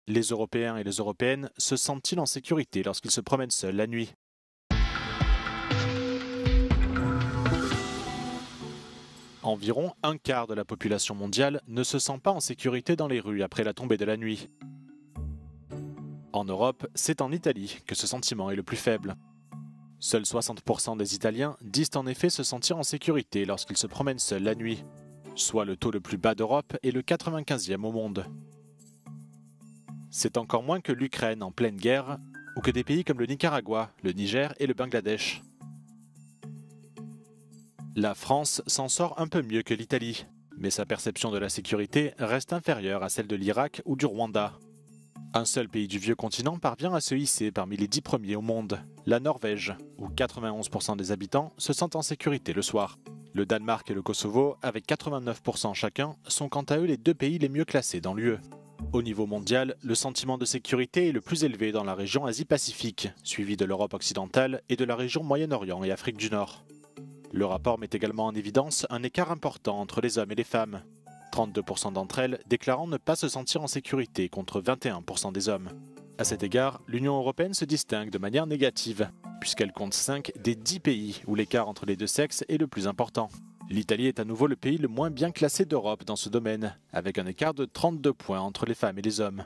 Les Européens et les Européennes se sentent-ils en sécurité lorsqu'ils se promènent seuls la nuit? Environ un quart de la population mondiale ne se sent pas en sécurité dans les rues après la tombée de la nuit. En Europe, c'est en Italie que ce sentiment est le plus faible. Seuls 60% des Italiens disent en effet se sentir en sécurité lorsqu'ils se promènent seuls la nuit, soit le taux le plus bas d'Europe et le 95e au monde. C'est encore moins que l'Ukraine en pleine guerre ou que des pays comme le Nicaragua, le Niger et le Bangladesh. La France s'en sort un peu mieux que l'Italie, mais sa perception de la sécurité reste inférieure à celle de l'Irak ou du Rwanda. Un seul pays du vieux continent parvient à se hisser parmi les 10 premiers au monde, la Norvège, où 91% des habitants se sentent en sécurité le soir. Le Danemark et le Kosovo, avec 89% chacun, sont quant à eux les deux pays les mieux classés dans l'UE. Au niveau mondial, le sentiment de sécurité est le plus élevé dans la région Asie-Pacifique, suivi de l'Europe occidentale et de la région Moyen-Orient et Afrique du Nord. Le rapport met également en évidence un écart important entre les hommes et les femmes. 32% d'entre elles déclarant ne pas se sentir en sécurité contre 21% des hommes. À cet égard, l'Union européenne se distingue de manière négative, puisqu'elle compte 5 des 10 pays où l'écart entre les deux sexes est le plus important. L'Italie est à nouveau le pays le moins bien classé d'Europe dans ce domaine, avec un écart de 32 points entre les femmes et les hommes.